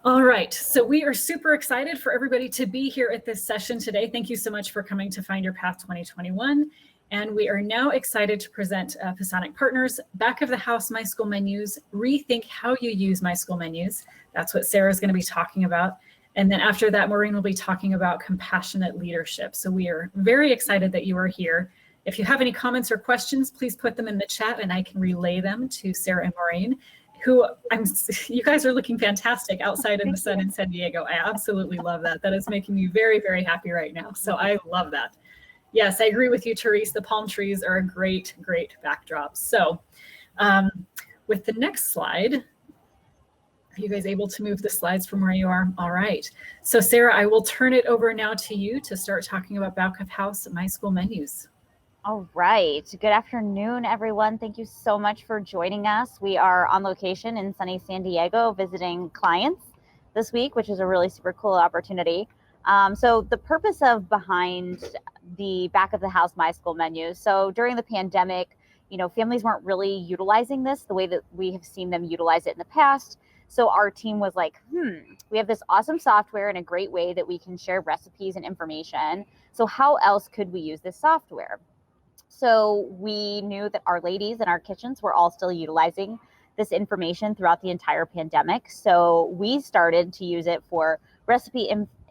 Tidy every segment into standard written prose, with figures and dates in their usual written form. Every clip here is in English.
All right, so we are super excited for everybody to be here at this session today. Thank you so much for coming to Find Your Path 2021. And we are now excited to present Pisanick Partners, Back of the House My School Menus, Rethink How You Use My School Menus. That's what Sarah's going to be talking about. And then after that, Maureen will be talking about compassionate leadership. So we are very excited that you are here. If you have any comments or questions, please put them in the chat and I can relay them to Sarah and Maureen. You guys are looking fantastic outside in the sun in San Diego. I absolutely love that. That is making me very, very happy right now. So I love that. Yes, I agree with you, Therese. The palm trees are a great, great backdrop. So with the next slide, are you guys able to move the slides from where you are? All right. So Sarah, I will turn it over now to you to start talking about Back of House My School Menus. All right. Good afternoon, everyone. Thank you so much for joining us. We are on location in sunny San Diego visiting clients this week, which is a really super cool opportunity. So the purpose of behind the Back of the House My School Menus. So during the pandemic, families weren't really utilizing this the way that we have seen them utilize it in the past. So our team was like, we have this awesome software and a great way that we can share recipes and information. So how else could we use this software? So we knew that our ladies in our kitchens were all still utilizing this information throughout the entire pandemic. So we started to use it for recipe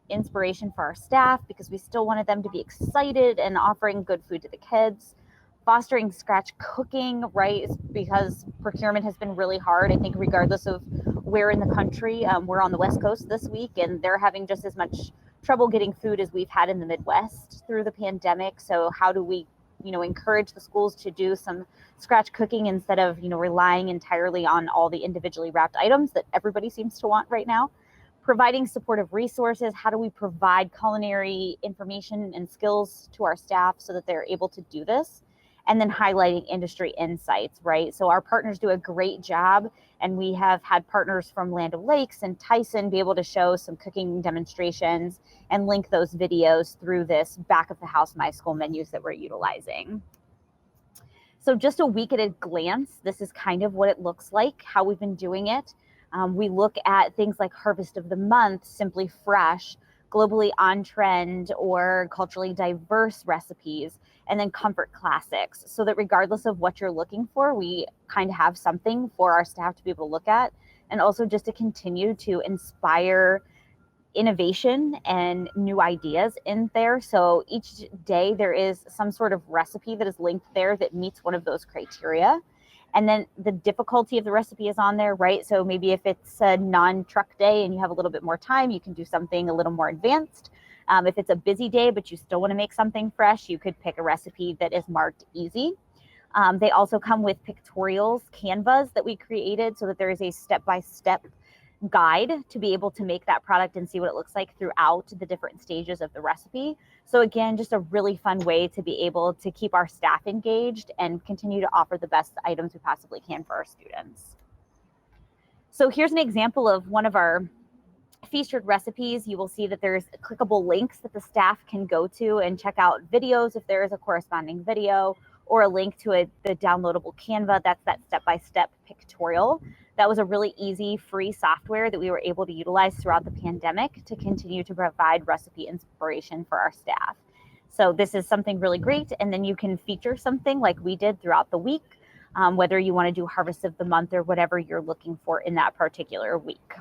inspiration for our staff because we still wanted them to be excited and offering good food to the kids. Fostering scratch cooking, right? Because procurement has been really hard. I think regardless of where in the country, we're on the West Coast this week and they're having just as much trouble getting food as we've had in the Midwest through the pandemic. So how do we encourage the schools to do some scratch cooking instead of, relying entirely on all the individually wrapped items that everybody seems to want right now. Providing supportive resources. How do we provide culinary information and skills to our staff so that they're able to do this? And then highlighting industry insights, right? So our partners do a great job, and we have had partners from Land O'Lakes and Tyson be able to show some cooking demonstrations and link those videos through this Back of the House My School Menus that we're utilizing. So just a week at a glance, this is kind of what it looks like, how we've been doing it. We look at things like Harvest of the Month, Simply Fresh, globally on trend or culturally diverse recipes, and then comfort classics, so that regardless of what you're looking for, we kind of have something for our staff to be able to look at, and also just to continue to inspire innovation and new ideas in there. So each day there is some sort of recipe that is linked there that meets one of those criteria. And then the difficulty of the recipe is on there, right? So maybe if it's a non-truck day and you have a little bit more time, you can do something a little more advanced. If it's a busy day, but you still want to make something fresh, you could pick a recipe that is marked easy. They also come with pictorials, canvas that we created so that there is a step-by-step guide to be able to make that product and see what it looks like throughout the different stages of the recipe. So again, just a really fun way to be able to keep our staff engaged and continue to offer the best items we possibly can for our students. So here's an example of one of our featured recipes. You will see that there's clickable links that the staff can go to and check out videos if there is a corresponding video, or a link to the downloadable Canva. That's that step-by-step pictorial. That was a really easy, free software that we were able to utilize throughout the pandemic to continue to provide recipe inspiration for our staff. So this is something really great. And then you can feature something like we did throughout the week, whether you want to do Harvest of the Month or whatever you're looking for in that particular week.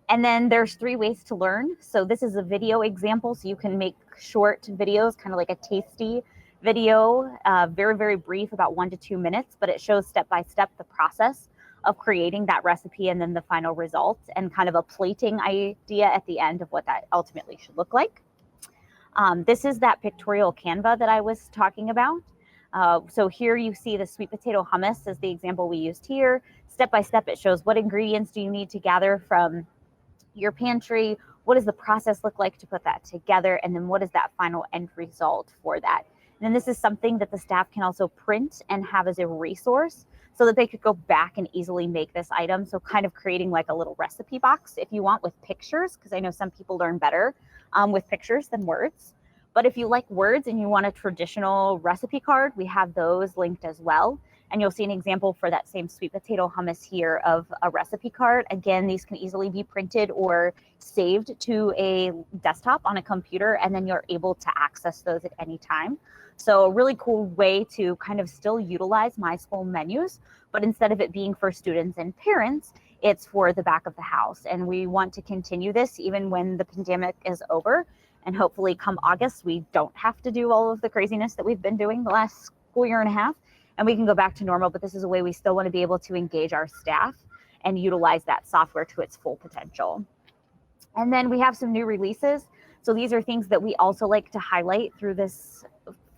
And then there's 3 ways to learn. So this is a video example. So you can make short videos, kind of like a tasty video, very, very brief, about 1 to 2 minutes, but it shows step-by-step the process of creating that recipe and then the final result, and kind of a plating idea at the end of what that ultimately should look like. This is that pictorial Canva that I was talking about. So here you see the sweet potato hummus as the example we used here. Step-by-step, it shows what ingredients do you need to gather from your pantry, what does the process look like to put that together, and then what is that final end result for that. And then this is something that the staff can also print and have as a resource so that they could go back and easily make this item. So kind of creating like a little recipe box if you want, with pictures, because I know some people learn better with pictures than words. But if you like words and you want a traditional recipe card, we have those linked as well. And you'll see an example for that same sweet potato hummus here of a recipe card. Again, these can easily be printed or saved to a desktop on a computer, and then you're able to access those at any time. So a really cool way to kind of still utilize My School menus, but instead of it being for students and parents, it's for the back of the house. And we want to continue this even when the pandemic is over. And hopefully come August, we don't have to do all of the craziness that we've been doing the last school year and a half, and we can go back to normal. But this is a way we still want to be able to engage our staff and utilize that software to its full potential. And then we have some new releases. So these are things that we also like to highlight through this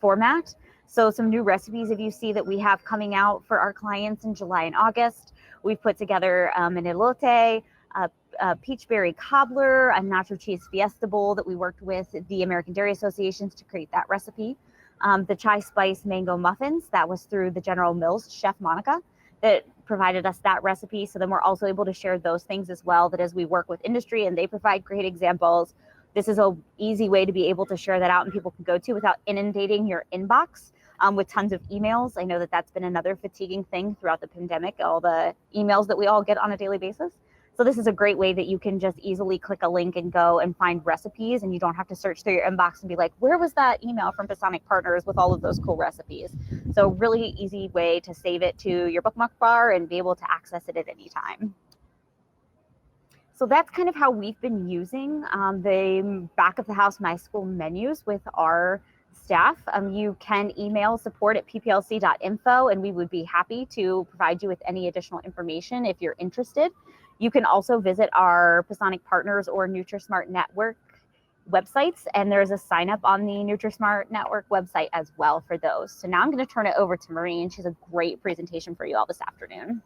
format. So some new recipes, if you see that we have coming out for our clients in July and August. We've put together an elote, a peachberry cobbler, a nacho cheese fiesta bowl that we worked with the American Dairy Associations to create that recipe. The chai spice mango muffins, that was through the General Mills chef Monica that provided us that recipe. So then we're also able to share those things as well, that as we work with industry and they provide great examples, this is an easy way to be able to share that out and people can go to without inundating your inbox with tons of emails. I know that that's been another fatiguing thing throughout the pandemic, all the emails that we all get on a daily basis. So this is a great way that you can just easily click a link and go and find recipes, and you don't have to search through your inbox and be like, where was that email from Pisanick Partners with all of those cool recipes? So really easy way to save it to your bookmark bar and be able to access it at any time. So that's kind of how we've been using the back of the house My School menus with our staff. You can email support@pplc.info, and we would be happy to provide you with any additional information if you're interested. You can also visit our Pisanick Partners or NutriSmart Network websites, and there's a sign up on the NutriSmart Network website as well for those. So now I'm going to turn it over to Maureen. She has a great presentation for you all this afternoon.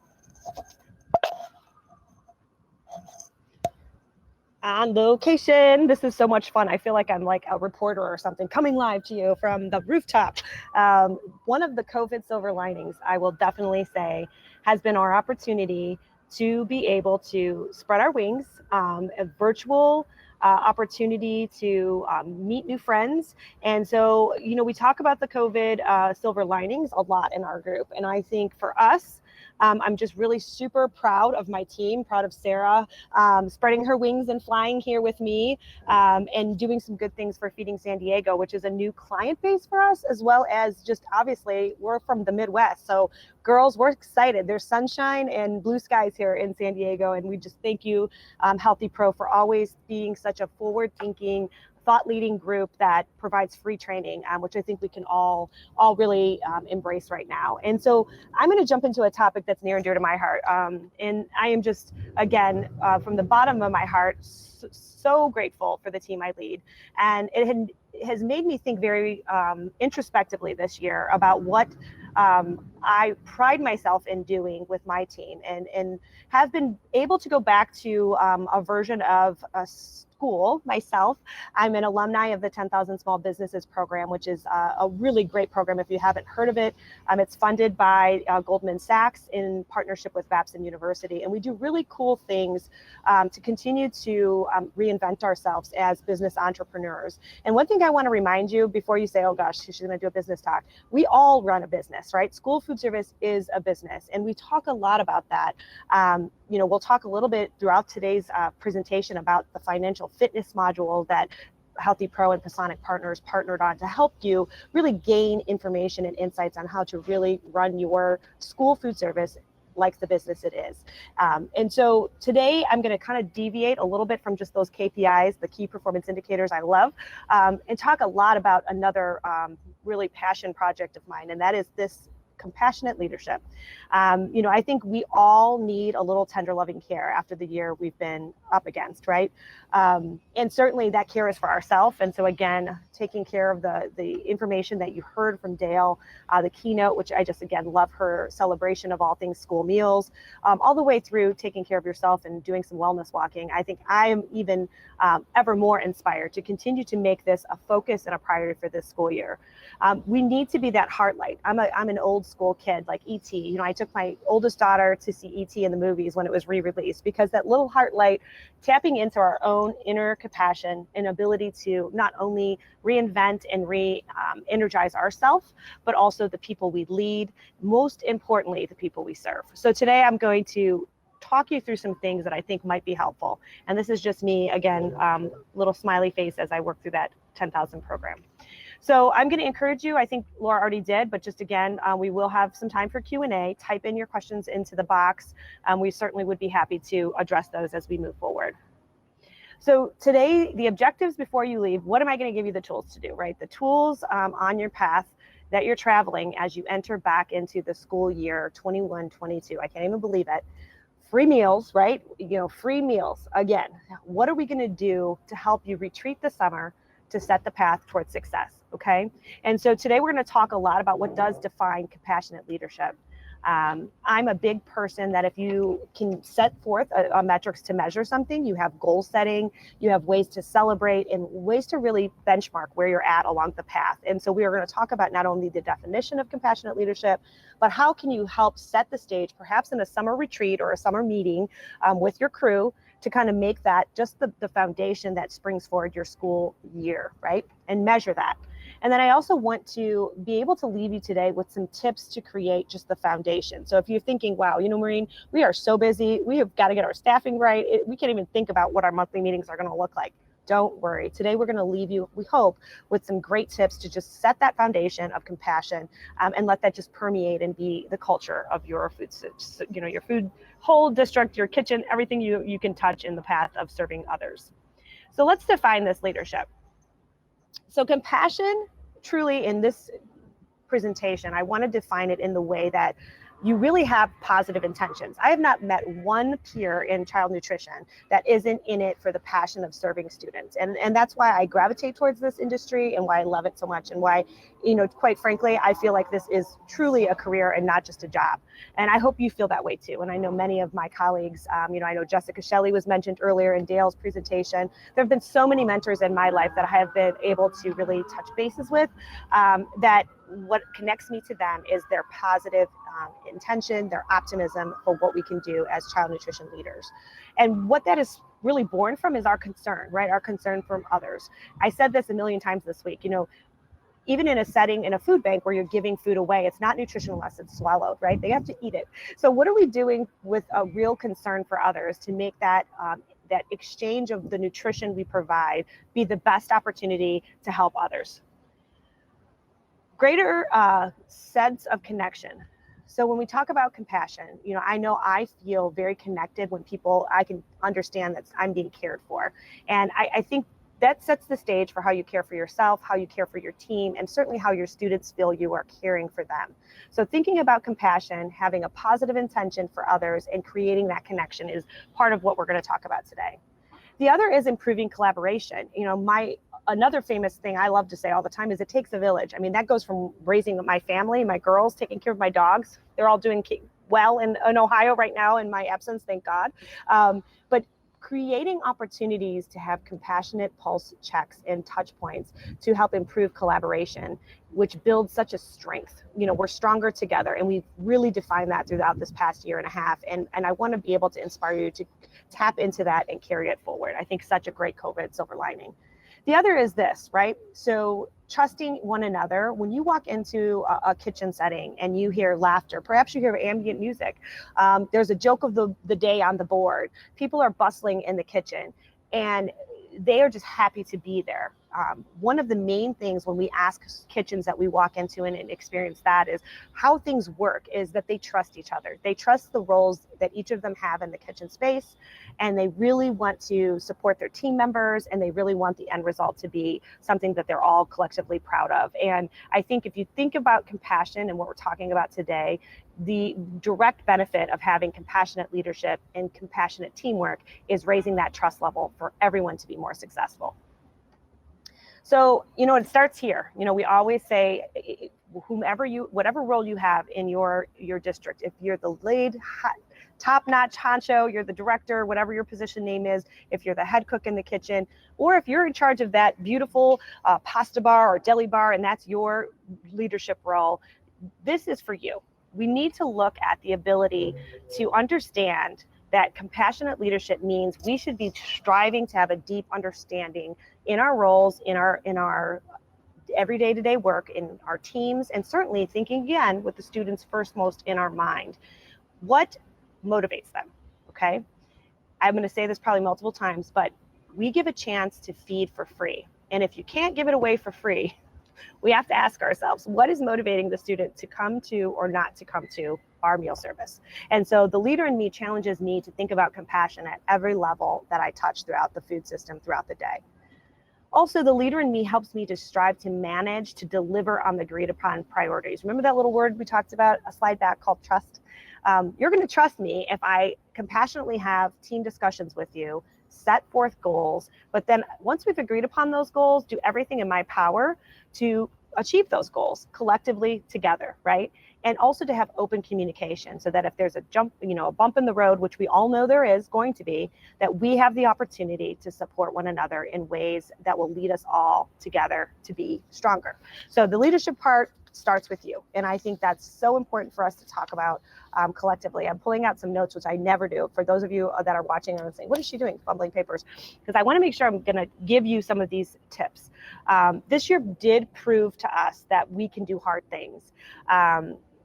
On location. This is so much fun. I feel like I'm like a reporter or something coming live to you from the rooftop. One of the COVID silver linings, I will definitely say, has been our opportunity to be able to spread our wings, a virtual opportunity to meet new friends. And so, you know, we talk about the COVID silver linings a lot in our group. And I think for us, I'm just really super proud of my team, proud of Sarah, spreading her wings and flying here with me, and doing some good things for Feeding San Diego, which is a new client base for us, as well as just obviously we're from the Midwest. So girls, we're excited. There's sunshine and blue skies here in San Diego. And we just thank you, Healthy Pro, for always being such a forward-thinking, thought-leading group that provides free training, which I think we can all really embrace right now. And so I'm going to jump into a topic that's near and dear to my heart. And I am just, again, from the bottom of my heart, so grateful for the team I lead. And it has made me think very introspectively this year about what I pride myself in doing with my team, and have been able to go back to a version of a school myself. I'm an alumni of the 10,000 Small Businesses program, which is a really great program if you haven't heard of it. It's funded by Goldman Sachs in partnership with Babson University. And we do really cool things to continue to reinvent ourselves as business entrepreneurs. And one thing I want to remind you before you say, oh gosh, she's going to do a business talk, we all run a business, right? School food service is a business. And we talk a lot about that. You know, we'll talk a little bit throughout today's presentation about the financial fitness module that Healthy Pro and Pisanick Partners partnered on to help you really gain information and insights on how to really run your school food service like the business it is. And so today I'm going to kind of deviate a little bit from just those KPIs, the key performance indicators I love, and talk a lot about another really passion project of mine, and that is this compassionate leadership. You know, I think we all need a little tender loving care after the year we've been up against, right? And certainly that care is for ourselves. And so again, taking care of the information that you heard from Dale, the keynote, which I just, again, love her celebration of all things school meals, all the way through taking care of yourself and doing some wellness walking. I think I am even ever more inspired to continue to make this a focus and a priority for this school year. We need to be that heart light. I'm an old school kid like E.T. You know, I took my oldest daughter to see E.T. in the movies when it was re-released, because that little heart light, tapping into our own inner compassion and ability to not only reinvent and re-energize ourselves, but also the people we lead, most importantly, the people we serve. So today I'm going to talk you through some things that I think might be helpful. And this is just me, again, little smiley face as I work through that 10,000 program. So I'm going to encourage you, I think Laura already did, but just again, we will have some time for Q&A. Type in your questions into the box. We certainly would be happy to address those as we move forward. So today, the objectives before you leave, what am I going to give you the tools to do, right? The tools on your path that you're traveling as you enter back into the school year 21-22. I can't even believe it. Free meals, right? You know, free meals. Again, what are we going to do to help you retreat the summer to set the path towards success? Okay. And so today we're going to talk a lot about what does define compassionate leadership. I'm a big person that if you can set forth a metrics to measure something, you have goal setting, you have ways to celebrate and ways to really benchmark where you're at along the path. And so we are going to talk about not only the definition of compassionate leadership, but how can you help set the stage, perhaps in a summer retreat or a summer meeting with your crew, to kind of make that just the foundation that springs forward your school year, right? And measure that. And then I also want to be able to leave you today with some tips to create just the foundation. So if you're thinking, wow, you know, Maureen, we are so busy, we have got to get our staffing right, we can't even think about what our monthly meetings are going to look like. Don't worry. Today we're going to leave you, we hope, with some great tips to just set that foundation of compassion and let that just permeate and be the culture of your food, you know, your food whole district, your kitchen, everything you can touch in the path of serving others. So let's define this leadership. So compassion, truly in this presentation, I want to define it in the way that you really have positive intentions. I have not met one peer in child nutrition that isn't in it for the passion of serving students. And that's why I gravitate towards this industry and why I love it so much, and why, you know, quite frankly, I feel like this is truly a career and not just a job. And I hope you feel that way too. And I know many of my colleagues, you know, I know Jessica Shelley was mentioned earlier in Dale's presentation. There have been so many mentors in my life that I have been able to really touch bases with, that what connects me to them is their positive intention, their optimism for what we can do as child nutrition leaders. And what that is really born from is our concern, right? Our concern from others. I said this a million times this week, you know, even in a setting in a food bank where you're giving food away, it's not nutrition unless it's swallowed, right? They have to eat it. So what are we doing with a real concern for others to make that that exchange of the nutrition we provide be the best opportunity to help others? Greater sense of connection. So when we talk about compassion, you know I feel very connected when I can understand that I'm being cared for. And I think that sets the stage for how you care for yourself, how you care for your team, and certainly how your students feel you are caring for them. So thinking about compassion, having a positive intention for others, and creating that connection is part of what we're going to talk about today. The other is improving collaboration. You know, another famous thing I love to say all the time is it takes a village. I mean, that goes from raising my family, my girls, taking care of my dogs. They're all doing well in Ohio right now in my absence, thank God. But creating opportunities to have compassionate pulse checks and touch points to help improve collaboration, which builds such a strength. You know, we're stronger together, and we've really defined that throughout this past year and a half. And I want to be able to inspire you to tap into that and carry it forward. I think such a great COVID silver lining. The other is this, right? So trusting one another. When you walk into a kitchen setting and you hear laughter, perhaps you hear ambient music, there's a joke of the day on the board, people are bustling in the kitchen, and they are just happy to be there. One of the main things when we ask kitchens that we walk into and experience that is how things work is that they trust each other. They trust the roles that each of them have in the kitchen space, and they really want to support their team members, and they really want the end result to be something that they're all collectively proud of. And I think if you think about compassion and what we're talking about today, the direct benefit of having compassionate leadership and compassionate teamwork is raising that trust level for everyone to be more successful. So, you know, it starts here. You know, we always say, whatever role you have in your district, if you're the lead, top-notch honcho, you're the director, whatever your position name is, if you're the head cook in the kitchen, or if you're in charge of that beautiful pasta bar or deli bar, and that's your leadership role, this is for you. We need to look at the ability to understand that compassionate leadership means we should be striving to have a deep understanding in our roles, in our everyday to day work, in our teams, and certainly thinking again with the students first most in our mind. What motivates them? Okay. I'm going to say this probably multiple times, but we give a chance to feed for free. And if you can't give it away for free, we have to ask ourselves, what is motivating the student to come to or not to come to our meal service? And so the leader in me challenges me to think about compassion at every level that I touch throughout the food system throughout the day. Also, the leader in me helps me to strive to manage, to deliver on the agreed upon priorities. Remember that little word we talked about a slide back called trust? You're going to trust me if I compassionately have team discussions with you, set forth goals, but then once we've agreed upon those goals, do everything in my power to achieve those goals collectively together, right? And also to have open communication so that if there's a bump in the road, which we all know there is going to be, that we have the opportunity to support one another in ways that will lead us all together to be stronger. So the leadership part starts with you. And I think that's so important for us to talk about collectively. I'm pulling out some notes, which I never do. For those of you that are watching and saying, what is she doing? Fumbling papers. Because I want to make sure I'm going to give you some of these tips. This year did prove to us that we can do hard things.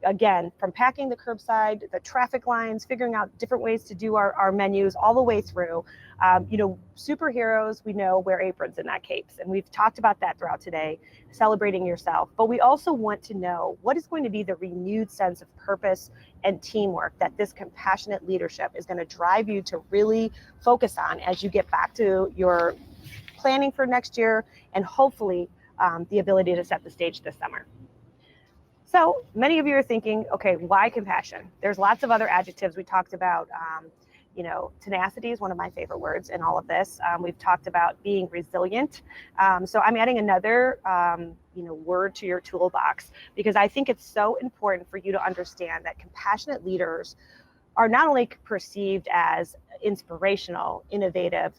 Again, from packing the curbside, the traffic lines, figuring out different ways to do our menus all the way through. Superheroes, we know, wear aprons and not capes. And we've talked about that throughout today, celebrating yourself. But we also want to know what is going to be the renewed sense of purpose and teamwork that this compassionate leadership is going to drive you to really focus on as you get back to your planning for next year and hopefully the ability to set the stage this summer. So many of you are thinking, okay, why compassion? There's lots of other adjectives we talked about. Tenacity is one of my favorite words in all of this. We've talked about being resilient. So I'm adding another, word to your toolbox because I think it's so important for you to understand that compassionate leaders are not only perceived as inspirational, innovative,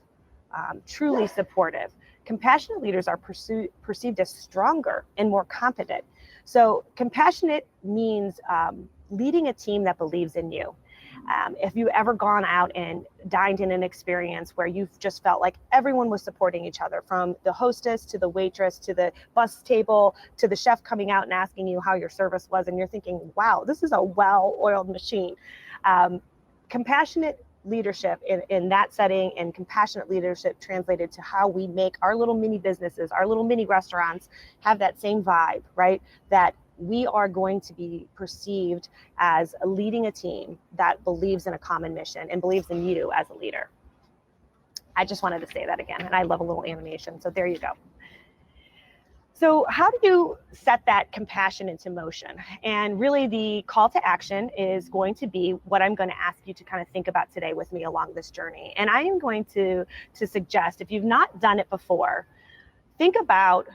truly supportive. Compassionate leaders are perceived as stronger and more competent. So compassionate means leading a team that believes in you. If you've ever gone out and dined in an experience where you've just felt like everyone was supporting each other, from the hostess to the waitress to the bus table to the chef coming out and asking you how your service was, and you're thinking, wow, this is a well-oiled machine. Compassionate leadership in that setting and compassionate leadership translated to how we make our little mini businesses, our little mini restaurants have that same vibe, right? That we are going to be perceived as leading a team that believes in a common mission and believes in you as a leader. I just wanted to say that again, and I love a little animation, so there you go. So how do you set that compassion into motion? And really the call to action is going to be what I'm going to ask you to kind of think about today with me along this journey. And I am going to suggest, if you've not done it before, think about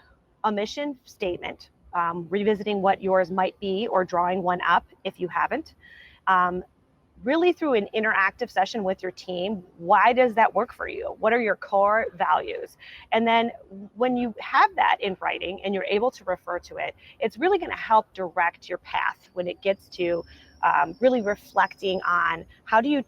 a mission statement, revisiting what yours might be or drawing one up if you haven't. Really through an interactive session with your team, why does that work for you? What are your core values? And then when you have that in writing and you're able to refer to it, it's really going to help direct your path when it gets to really reflecting on how do you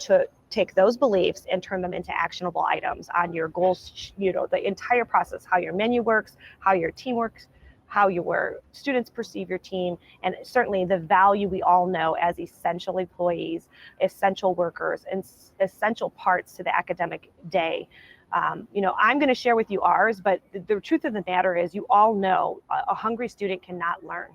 take those beliefs and turn them into actionable items on your goals, the entire process, how your menu works, how your team works, how your students perceive your team, and certainly the value we all know as essential employees, essential workers, and essential parts to the academic day. I'm going to share with you ours, but the truth of the matter is you all know a hungry student cannot learn.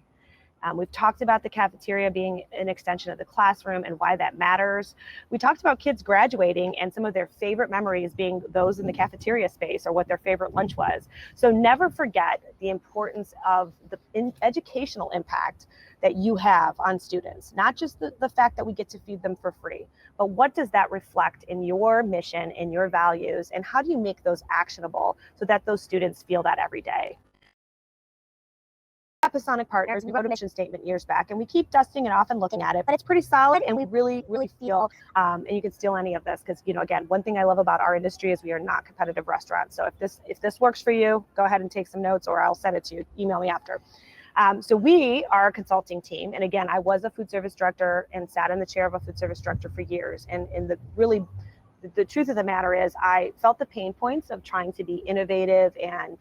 We've talked about the cafeteria being an extension of the classroom and why that matters. We talked about kids graduating and some of their favorite memories being those in the cafeteria space or what their favorite lunch was. So never forget the importance of the educational impact that you have on students, not just the fact that we get to feed them for free, but what does that reflect in your mission, in your values, and how do you make those actionable so that those students feel that every day? Pisanick Partners, we wrote a mission statement years back, and we keep dusting it off and looking at it, but it's pretty solid, and we really feel, and you can steal any of this, because, again, one thing I love about our industry is we are not competitive restaurants. So if this works for you, go ahead and take some notes, or I'll send it to you, email me after. So we are a consulting team. And again, I was a food service director and sat in the chair of a food service director for years. And the truth of the matter is I felt the pain points of trying to be innovative and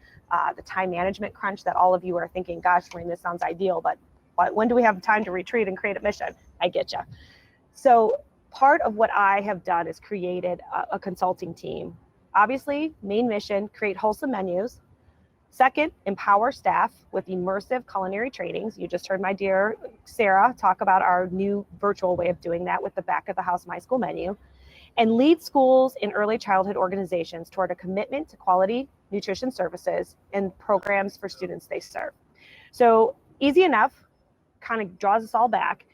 the time management crunch that all of you are thinking, gosh, Maureen, this sounds ideal, but when do we have time to retreat and create a mission? I get you. So part of what I have done is created a consulting team. Obviously, main mission, create wholesome menus. Second, empower staff with immersive culinary trainings. You just heard my dear Sarah talk about our new virtual way of doing that with the back of the house My School menu. And lead schools and early childhood organizations toward a commitment to quality nutrition services and programs for students they serve. So easy enough, kind of draws us all back.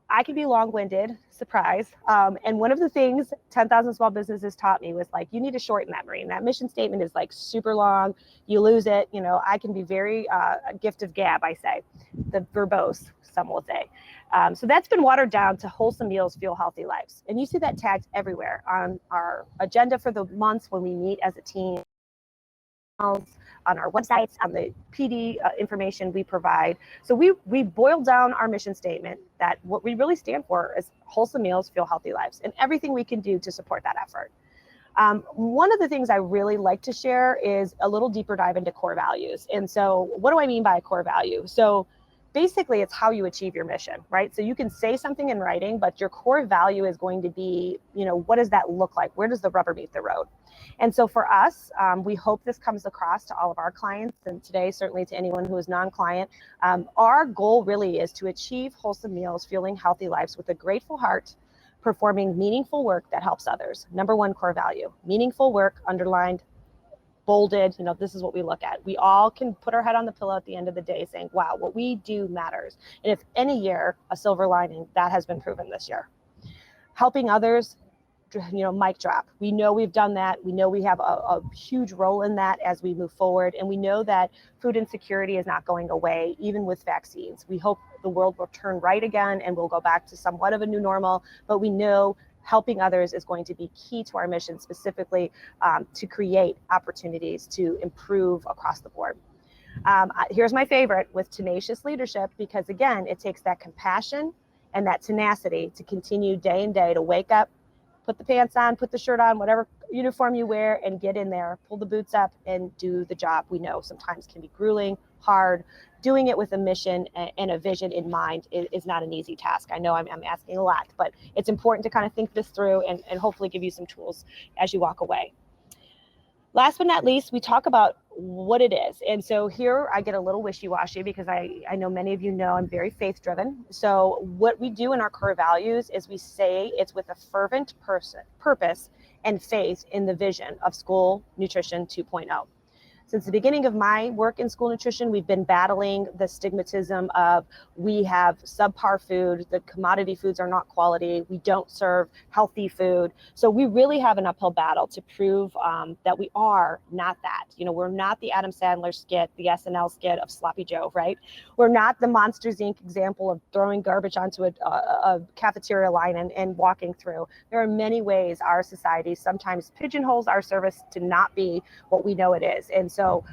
I can be long-winded, surprise. And one of the things 10,000 Small Businesses taught me was like, you need to shorten that, Maureen. That mission statement is like super long. You lose it. You know, I can be very a gift of gab, I say, the verbose, some will say. So that's been watered down to wholesome meals, fuel healthy lives. And you see that tagged everywhere on our agenda for the months when we meet as a team, on our websites, on the PD information we provide. So we boiled down our mission statement that what we really stand for is wholesome meals, fuel healthy lives, and everything we can do to support that effort. One of the things I really like to share is a little deeper dive into core values. And so what do I mean by a core value? So basically it's how you achieve your mission, right? So you can say something in writing, but your core value is going to be, you know, what does that look like? Where does the rubber meet the road? And so for us, we hope this comes across to all of our clients, and today certainly to anyone who is non-client. Our goal really is to achieve wholesome meals, fueling healthy lives with a grateful heart, performing meaningful work that helps others. Number one core value, meaningful work, underlined, bolded, you know, this is what we look at. We all can put our head on the pillow at the end of the day saying, wow, what we do matters. And if any year, a silver lining, that has been proven this year. Helping others, you know, mic drop. We know we've done that. We know we have a huge role in that as we move forward. And we know that food insecurity is not going away, even with vaccines. We hope the world will turn right again and we'll go back to somewhat of a new normal, but we know helping others is going to be key to our mission, specifically to create opportunities to improve across the board. Here's my favorite, with tenacious leadership, because again, it takes that compassion and that tenacity to continue day and day to wake up, put the pants on, put the shirt on, whatever uniform you wear, and get in there, pull the boots up and do the job. We know sometimes can be grueling, hard. Doing it with a mission and a vision in mind is not an easy task. I know I'm asking a lot, but it's important to kind of think this through and hopefully give you some tools as you walk away. Last but not least, we talk about what it is. And so here I get a little wishy-washy because I know many of you know I'm very faith-driven. So what we do in our core values is we say it's with a fervent purpose and faith in the vision of School Nutrition 2.0. Since the beginning of my work in school nutrition, we've been battling the stigmatism of we have subpar food, the commodity foods are not quality, we don't serve healthy food. So we really have an uphill battle to prove that we are not that. You know, we're not the Adam Sandler skit, the SNL skit of Sloppy Joe, right? We're not the Monsters Inc. example of throwing garbage onto a cafeteria line and walking through. There are many ways our society sometimes pigeonholes our service to not be what we know it is. And so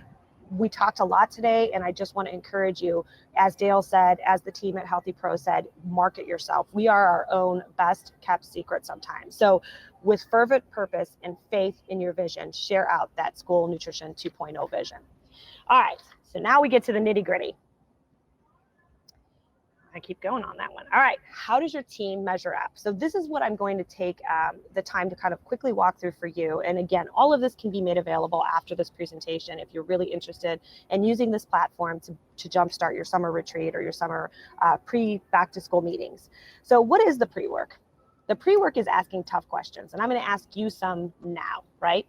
we talked a lot today, and I just want to encourage you, as Dale said, as the team at Healthy Pro said, market yourself. We are our own best kept secret sometimes. So with fervent purpose and faith in your vision, share out that School Nutrition 2.0 vision. All right, so now we get to the nitty gritty. I keep going on that one. All right, how does your team measure up? So this is what I'm going to take the time to kind of quickly walk through for you. And again, all of this can be made available after this presentation if you're really interested in using this platform to jumpstart your summer retreat or your summer pre-back to school meetings. So what is the pre-work? The pre-work is asking tough questions, and I'm going to ask you some now, right?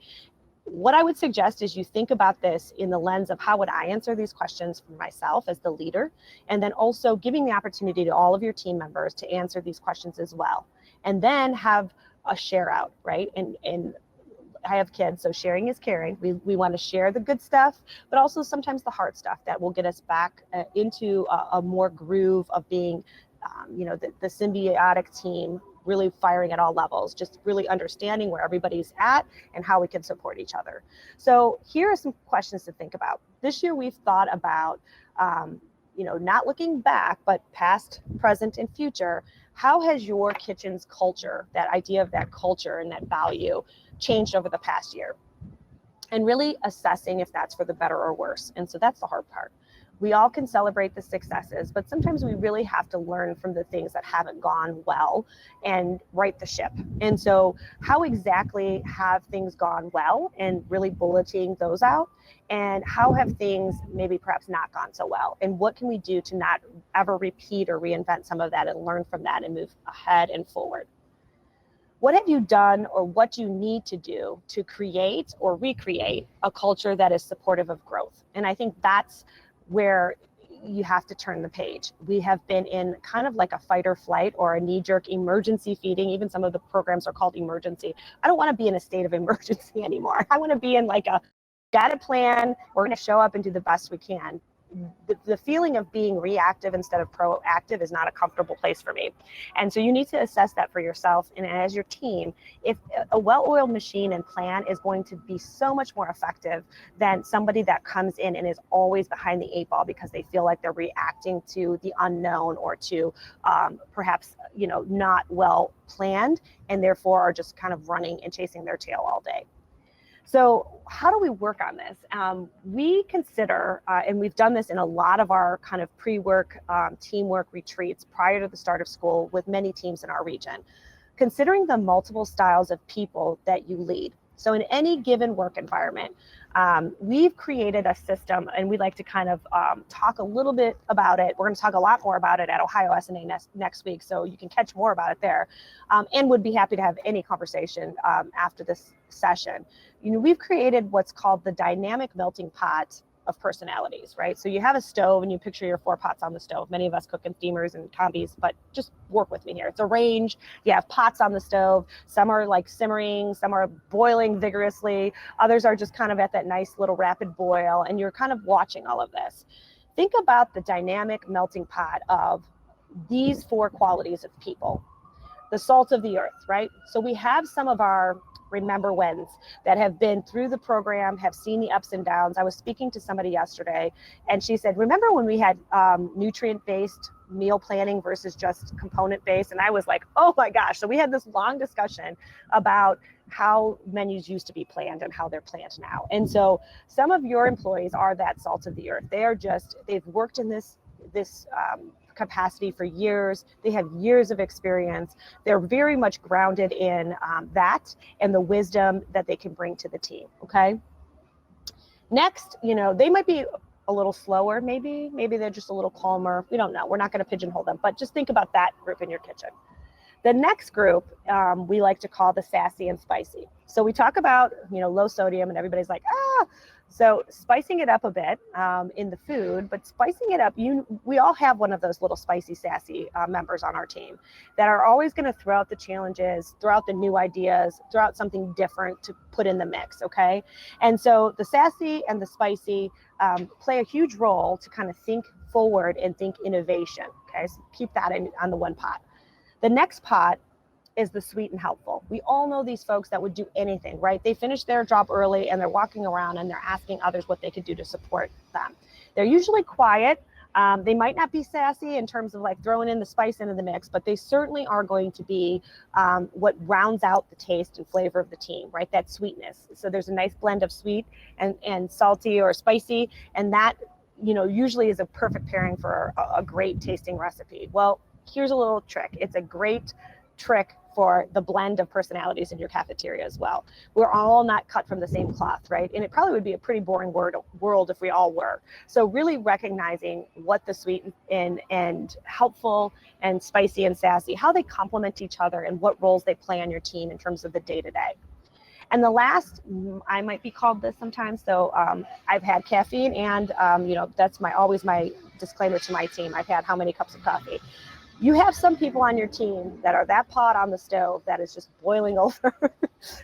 What I would suggest is you think about this in the lens of how would I answer these questions for myself as the leader, and then also giving the opportunity to all of your team members to answer these questions as well. And then have a share out, right? And I have kids, so sharing is caring. We want to share the good stuff, but also sometimes the hard stuff that will get us back into a more groove of being, you know, the symbiotic team, really firing at all levels, just really understanding where everybody's at and how we can support each other. So here are some questions to think about. This year we've thought about not looking back, but past, present, and future, how has your kitchen's culture, that idea of that culture and that value, changed over the past year? And really assessing if that's for the better or worse. And so that's the hard part. We all can celebrate the successes, but sometimes we really have to learn from the things that haven't gone well and right the ship. And so how exactly have things gone well, and really bulleting those out? And how have things maybe perhaps not gone so well? And what can we do to not ever repeat or reinvent some of that and learn from that and move ahead and forward? What have you done, or what do you need to do to create or recreate a culture that is supportive of growth? And I think that's where you have to turn the page. We have been in kind of like a fight or flight or a knee-jerk emergency feeding. Even some of the programs are called emergency. I don't want to be in a state of emergency anymore. I want to be in like a got a plan. We're going to show up and do the best we can. The feeling of being reactive instead of proactive is not a comfortable place for me. And so you need to assess that for yourself. And as your team, if a well-oiled machine and plan is going to be so much more effective than somebody that comes in and is always behind the eight ball because they feel like they're reacting to the unknown or to perhaps, not well planned, and therefore are just kind of running and chasing their tail all day. So how do we work on this? We consider, and we've done this in a lot of our kind of pre-work teamwork retreats prior to the start of school with many teams in our region, considering the multiple styles of people that you lead. So in any given work environment, we've created a system, and we'd like to kind of talk a little bit about it. We're going to talk a lot more about it at Ohio SNA next week, so you can catch more about it there, and would be happy to have any conversation after this session. We've created what's called the dynamic melting pot of personalities, right? So you have a stove and you picture your 4 pots on the stove. Many of us cook in steamers and combis, but just work with me here. It's a range. You have pots on the stove. Some are like simmering, some are boiling vigorously. Others are just kind of at that nice little rapid boil, and you're kind of watching all of this. Think about the dynamic melting pot of these 4 qualities of people. The salt of the earth, right? So we have some of our remember whens that have been through the program, have seen the ups and downs. I was speaking to somebody yesterday, and she said, remember when we had nutrient-based meal planning versus just component-based? And I was like, oh my gosh. So we had this long discussion about how menus used to be planned and how they're planned now. And so some of your employees are that salt of the earth. They've worked in this capacity for years. They have years of experience. They're very much grounded in that and the wisdom that they can bring to the team. Okay. Next, they might be a little slower. Maybe they're just a little calmer. We don't know. We're not going to pigeonhole them, but just think about that group in your kitchen. The next group we like to call the sassy and spicy. So we talk about, low sodium, and everybody's like, So spicing it up a bit in the food, but spicing it up, we all have one of those little spicy, sassy members on our team that are always going to throw out the challenges, throw out the new ideas, throw out something different to put in the mix, okay? And so the sassy and the spicy play a huge role to kind of think forward and think innovation, okay? So keep that on the one pot. The next pot is the sweet and helpful. We all know these folks that would do anything, right? They finish their job early and they're walking around and they're asking others what they could do to support them. They're usually quiet. They might not be sassy in terms of like throwing in the spice into the mix, but they certainly are going to be what rounds out the taste and flavor of the team, right? That sweetness. So there's a nice blend of sweet and salty or spicy, and that, usually is a perfect pairing for a great tasting recipe. Well, here's a little trick. It's a great trick for the blend of personalities in your cafeteria as well. We're all not cut from the same cloth, right? And it probably would be a pretty boring world if we all were. So really recognizing what the sweet and helpful and spicy and sassy, how they complement each other and what roles they play on your team in terms of the day-to-day. And the last, I might be called this sometimes, so I've had caffeine, and that's always my disclaimer to my team. I've had how many cups of coffee? You have some people on your team that are that pot on the stove that is just boiling over.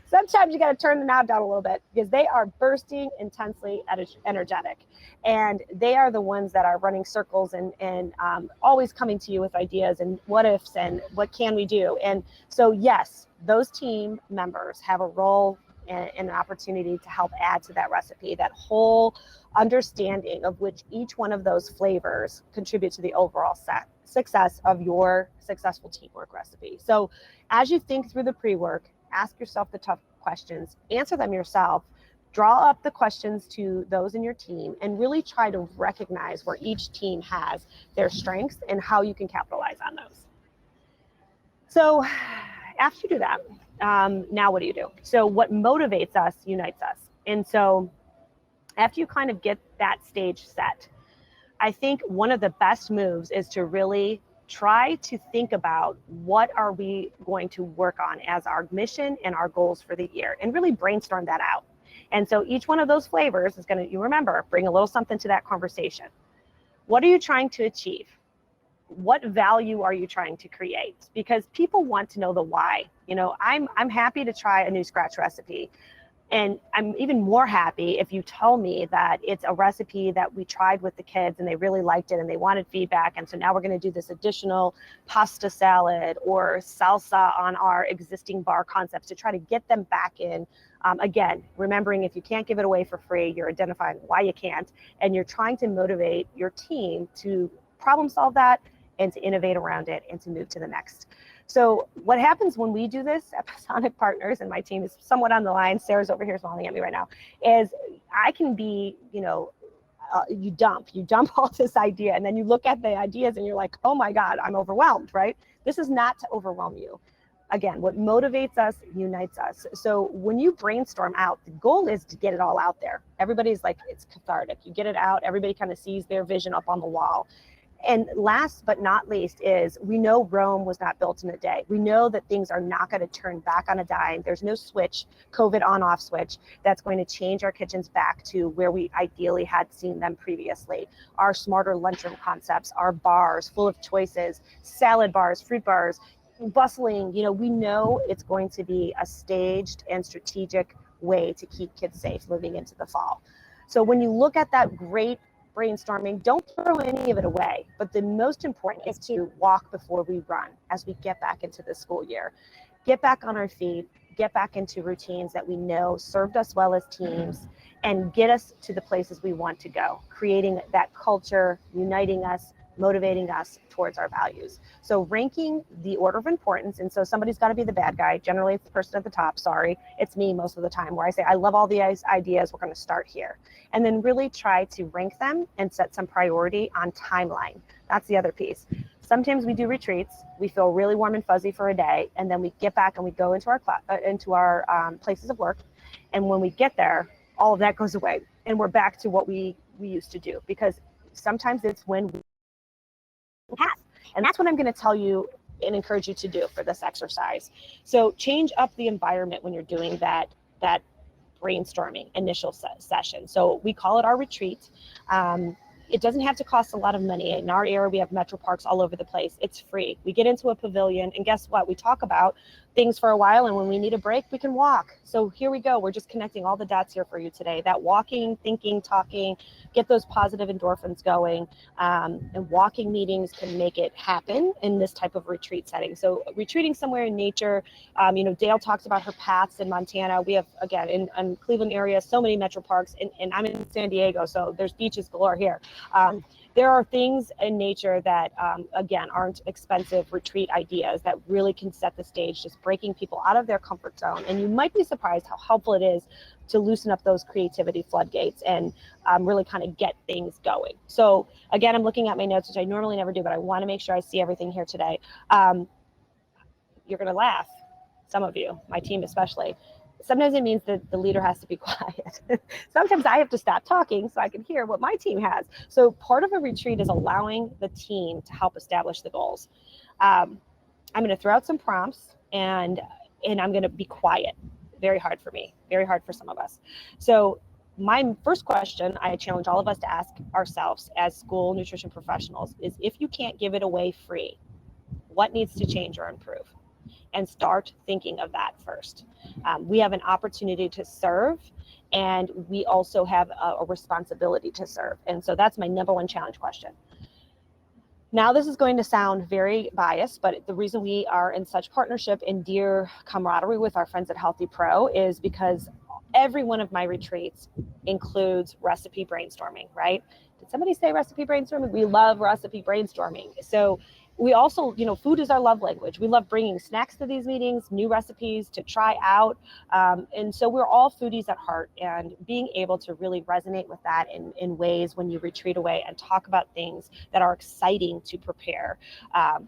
Sometimes you got to turn the knob down a little bit because they are bursting intensely energetic. And they are the ones that are running circles and always coming to you with ideas and what ifs and what can we do. And so, yes, those team members have a role and an opportunity to help add to that recipe, that whole understanding of which each one of those flavors contribute to the overall success of your successful teamwork recipe. So as you think through the pre-work, ask yourself the tough questions, answer them yourself, draw up the questions to those in your team, and really try to recognize where each team has their strengths and how you can capitalize on those. So after you do that, now what do you do? So what motivates us unites us. And so after you kind of get that stage set, I think one of the best moves is to really try to think about what are we going to work on as our mission and our goals for the year, and really brainstorm that out. And so each one of those flavors is going to, you remember, bring a little something to that conversation. What are you trying to achieve? What value are you trying to create? Because people want to know the why. You know, I'm happy to try a new scratch recipe. And I'm even more happy if you tell me that it's a recipe that we tried with the kids and they really liked it and they wanted feedback. And so now we're going to do this additional pasta salad or salsa on our existing bar concepts to try to get them back in. Again, remembering if you can't give it away for free, you're identifying why you can't, and you're trying to motivate your team to problem solve that and to innovate around it and to move to the next. So what happens when we do this at Pisanick Partners, and my team is somewhat on the line, Sarah's over here smiling at me right now, is I can be, you know, you dump all this idea, and then you look at the ideas and you're like, oh my God, I'm overwhelmed, right? This is not to overwhelm you. Again, what motivates us unites us. So when you brainstorm out, the goal is to get it all out there. Everybody's like, it's cathartic. You get it out, everybody kind of sees their vision up on the wall. And last but not least is, we know Rome was not built in a day. We know that things are not going to turn back on a dime. There's no switch, COVID on-off switch, that's going to change our kitchens back to where we ideally had seen them previously. Our smarter lunchroom concepts, our bars full of choices, salad bars, fruit bars, bustling, you know, we know it's going to be a staged and strategic way to keep kids safe moving into the fall. So when you look at that great brainstorming, don't throw any of it away. But the most important is to walk before we run as we get back into the school year. Get back on our feet, get back into routines that we know served us well as teams, and get us to the places we want to go, creating that culture, uniting us, motivating us towards our values. So ranking the order of importance, and so somebody's got to be the bad guy. Generally, it's the person at the top. Sorry, it's me most of the time, where I say, I love all the ideas. We're going to start here. And then really try to rank them and set some priority on timeline. That's the other piece. Sometimes we do retreats. We feel really warm and fuzzy for a day, and then we get back and we go into our places of work. And when we get there, all of that goes away, and we're back to what we used to do, because sometimes it's when we have. And that's what I'm going to tell you and encourage you to do for this exercise. So change up the environment when you're doing that brainstorming initial session. So we call it our retreat. It doesn't have to cost a lot of money. In our area, we have metro parks all over the place. It's free. We get into a pavilion, and guess what? We talk about things for a while, and when we need a break, we can walk. So here we go. We're just connecting all the dots here for you today. That walking, thinking, talking, get those positive endorphins going, and walking meetings can make it happen in this type of retreat setting. So retreating somewhere in nature, you know, Dale talks about her paths in Montana. We have, again, in Cleveland area, so many metro parks, and I'm in San Diego, so there's beaches galore here. There are things in nature that, again, aren't expensive retreat ideas that really can set the stage, just breaking people out of their comfort zone. And you might be surprised how helpful it is to loosen up those creativity floodgates and really kind of get things going. So again, I'm looking at my notes, which I normally never do, but I want to make sure I see everything here today. You're going to laugh, some of you, my team especially. Sometimes it means that the leader has to be quiet. Sometimes I have to stop talking so I can hear what my team has. So part of a retreat is allowing the team to help establish the goals. I'm going to throw out some prompts, and I'm going to be quiet. Very hard for me, very hard for some of us. So my first question I challenge all of us to ask ourselves as school nutrition professionals is, if you can't give it away free, what needs to change or improve? And start thinking of that first. We have an opportunity to serve, and we also have a responsibility to serve. And so that's my number one challenge question. Now, this is going to sound very biased, but the reason we are in such partnership and dear camaraderie with our friends at Healthy Pro is because every one of my retreats includes recipe brainstorming, right? Did somebody say recipe brainstorming? We love recipe brainstorming. So we also, food is our love language. We love bringing snacks to these meetings, new recipes to try out. And so we're all foodies at heart, and being able to really resonate with that in ways when you retreat away and talk about things that are exciting to prepare,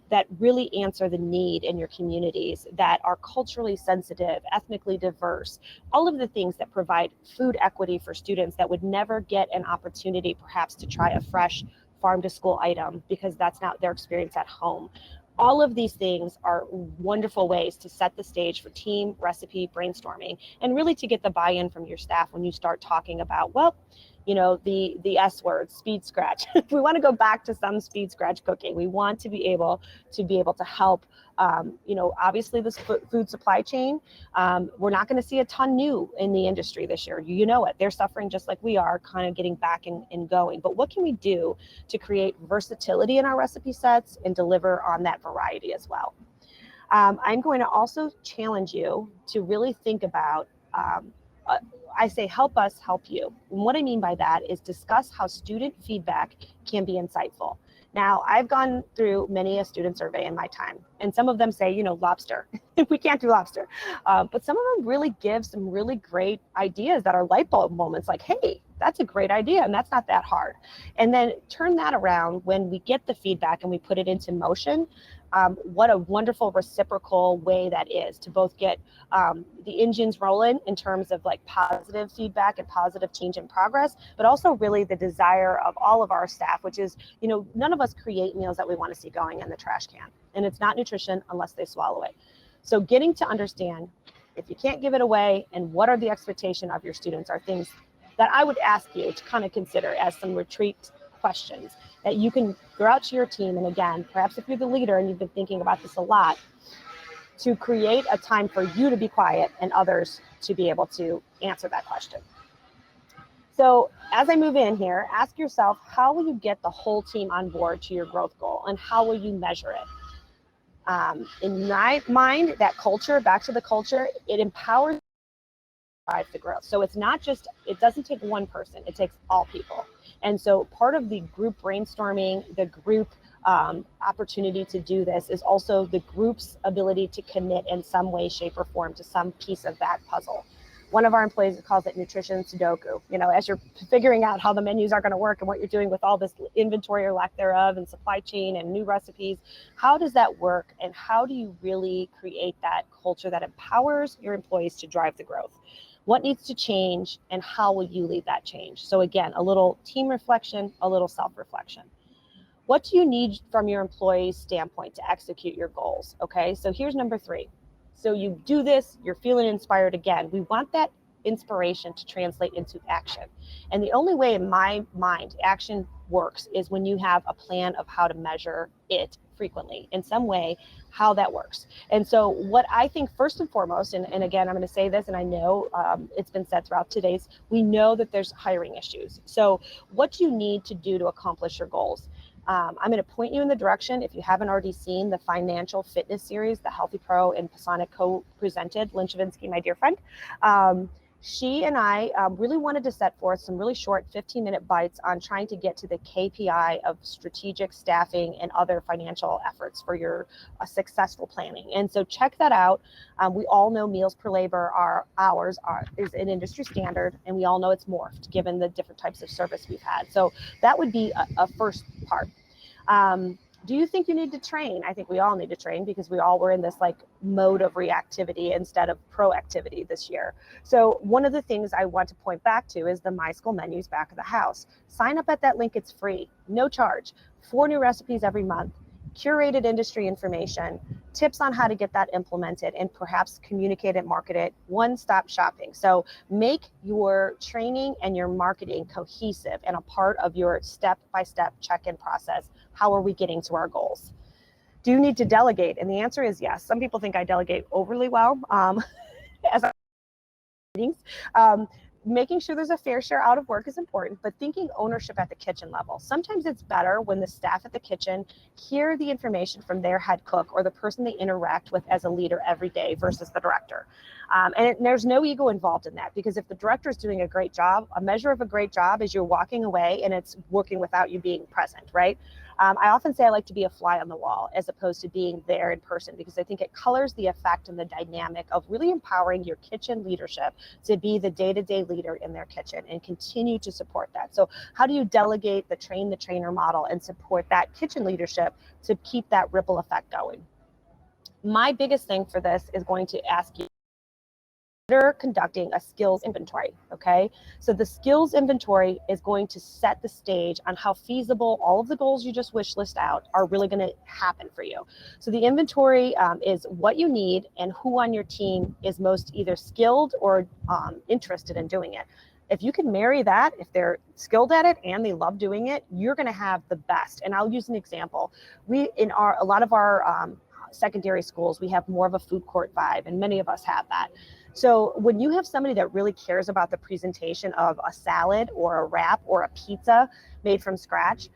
that really answer the need in your communities, that are culturally sensitive, ethnically diverse, all of the things that provide food equity for students that would never get an opportunity perhaps to try a fresh farm to school item because that's not their experience at home. All of these things are wonderful ways to set the stage for team recipe brainstorming, and really to get the buy-in from your staff when you start talking about, the S word, speed scratch. We want to go back to some speed scratch cooking. We want to be able to help, obviously this food supply chain, we're not going to see a ton new in the industry this year. You know it. They're suffering just like we are, kind of getting back and going. But what can we do to create versatility in our recipe sets and deliver on that variety as well? I'm going to also challenge you to really think about, I say help us help you. And what I mean by that is discuss how student feedback can be insightful. Now, I've gone through many a student survey in my time, and some of them say, lobster. We can't do lobster. But some of them really give some really great ideas that are light bulb moments, like, hey, that's a great idea, and that's not that hard. And then turn that around when we get the feedback and we put it into motion. What a wonderful reciprocal way that is to both get the engines rolling in terms of like positive feedback and positive change and progress, but also really the desire of all of our staff, which is, none of us create meals that we want to see going in the trash can, and it's not nutrition unless they swallow it. So getting to understand if you can't give it away and what are the expectation of your students are things that I would ask you to kind of consider as some retreat questions that you can go out to your team. And again, perhaps if you're the leader and you've been thinking about this a lot, to create a time for you to be quiet and others to be able to answer that question. So as I move in here, ask yourself, how will you get the whole team on board to your growth goal, and how will you measure it? In my mind, that culture, back to the culture, it empowers the growth. So it's not just, it doesn't take one person, it takes all people. And so part of the group brainstorming, the group opportunity to do this is also the group's ability to commit in some way, shape, or form to some piece of that puzzle. One of our employees calls it nutrition Sudoku. As you're figuring out how the menus are going to work and what you're doing with all this inventory or lack thereof and supply chain and new recipes, how does that work? And how do you really create that culture that empowers your employees to drive the growth? What needs to change, and how will you lead that change? So again, a little team reflection, a little self-reflection. What do you need from your employees' standpoint to execute your goals? Okay, so here's number 3. So you do this, you're feeling inspired again. We want that inspiration to translate into action. And the only way in my mind action works is when you have a plan of how to measure it frequently in some way, how that works. And so what I think first and foremost, and again, I'm going to say this, and I know it's been said throughout today's, we know that there's hiring issues. So what do you need to do to accomplish your goals? I'm going to point you in the direction, if you haven't already seen the financial fitness series, the Healthy Pro and Pisanick co-presented, Lynn Chavinsky, my dear friend. She and I really wanted to set forth some really short 15-minute bites on trying to get to the KPI of strategic staffing and other financial efforts for your successful planning. And so check that out. We all know meals per labor is an industry standard, and we all know it's morphed given the different types of service we've had. So that would be a first part. Do you think you need to train? I think we all need to train because we all were in this mode of reactivity instead of proactivity this year. So one of the things I want to point back to is the My School menus back of the house. Sign up at that link, it's free, no charge. 4 new recipes every month, curated industry information, tips on how to get that implemented, and perhaps communicate and market it, one-stop shopping. So make your training and your marketing cohesive and a part of your step-by-step check-in process. How are we getting to our goals? Do you need to delegate? And the answer is yes. Some people think I delegate overly well as I meetings. Making sure there's a fair share out of work is important, but thinking ownership at the kitchen level. Sometimes it's better when the staff at the kitchen hear the information from their head cook or the person they interact with as a leader every day versus the director. There's no ego involved in that, because if the director is doing a great job, a measure of a great job is you're walking away and it's working without you being present, right? I often say I like to be a fly on the wall as opposed to being there in person, because I think it colors the effect and the dynamic of really empowering your kitchen leadership to be the day-to-day leader in their kitchen and continue to support that. So how do you delegate the train the trainer model and support that kitchen leadership to keep that ripple effect going? My biggest thing for this is going to ask you, consider conducting a skills inventory, okay? So the skills inventory is going to set the stage on how feasible all of the goals you just wish list out are really gonna happen for you. So the inventory is what you need and who on your team is most either skilled or interested in doing it. If you can marry that, if they're skilled at it and they love doing it, you're gonna have the best. And I'll use an example. A lot of our secondary schools, we have more of a food court vibe, and many of us have that. So when you have somebody that really cares about the presentation of a salad or a wrap or a pizza made from scratch,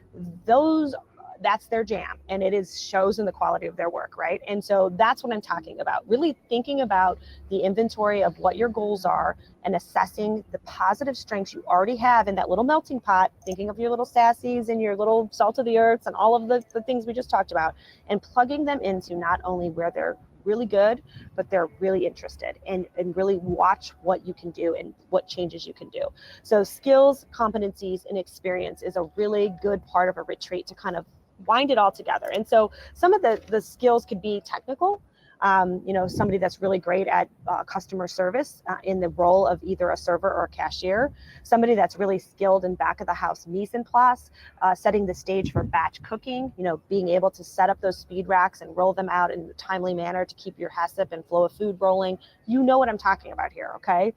that's their jam, and shows in the quality of their work, right? And so that's what I'm talking about, really thinking about the inventory of what your goals are and assessing the positive strengths you already have in that little melting pot, thinking of your little sassies and your little salt of the earths and all of the things we just talked about, and plugging them into not only where they're really good, but they're really interested, and really watch what you can do and what changes you can do. So skills, competencies, and experience is a really good part of a retreat to kind of wind it all together. And so some of the skills could be technical. Somebody that's really great at customer service in the role of either a server or a cashier, somebody that's really skilled in back of the house mise en place, setting the stage for batch cooking, being able to set up those speed racks and roll them out in a timely manner to keep your HACCP and flow of food rolling. You know what I'm talking about here, okay?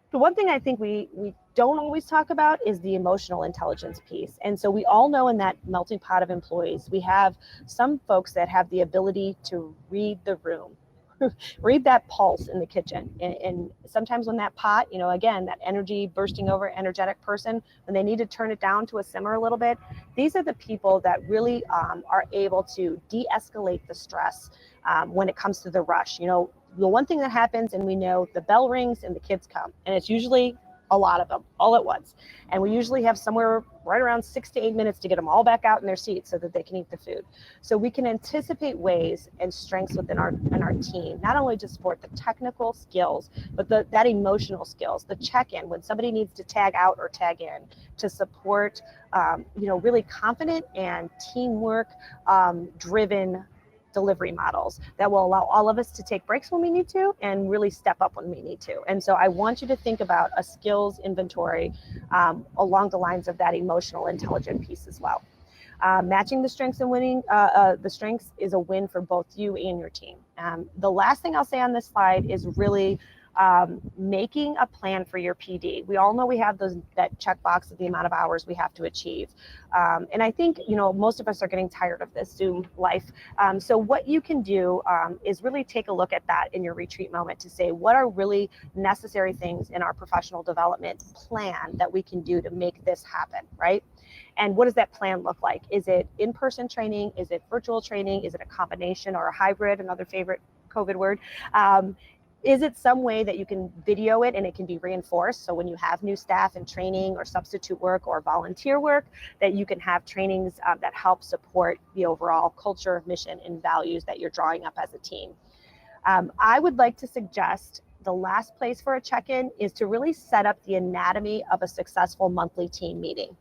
The one thing I think we don't always talk about is the emotional intelligence piece. And so we all know in that melting pot of employees, we have some folks that have the ability to read the room, read that pulse in the kitchen. And sometimes when that pot, again, that energy bursting over energetic person, when they need to turn it down to a simmer a little bit, these are the people that really are able to de-escalate the stress when it comes to the rush. The one thing that happens, and we know, the bell rings and the kids come, and it's usually a lot of them all at once. And we usually have somewhere right around 6 to 8 minutes to get them all back out in their seats so that they can eat the food. So we can anticipate ways and strengths within our team, not only to support the technical skills, but that emotional skills, the check-in when somebody needs to tag out or tag in, to support, really confident and teamwork driven delivery models that will allow all of us to take breaks when we need to and really step up when we need to. And so I want you to think about a skills inventory along the lines of that emotional intelligent piece as well. Matching the strengths and winning, the strengths is a win for both you and your team. The last thing I'll say on this slide is really making a plan for your PD. We all know we have that checkbox of the amount of hours we have to achieve. And I think, most of us are getting tired of this Zoom life. So what you can do is really take a look at that in your retreat moment to say, what are really necessary things in our professional development plan that we can do to make this happen, right? And what does that plan look like? Is it in-person training? Is it virtual training? Is it a combination or a hybrid, another favorite COVID word? Is it some way that you can video it and it can be reinforced? So when you have new staff in training or substitute work or volunteer work, that you can have trainings that help support the overall culture, mission, and values that you're drawing up as a team. I would like to suggest the last place for a check-in is to really set up the anatomy of a successful monthly team meeting.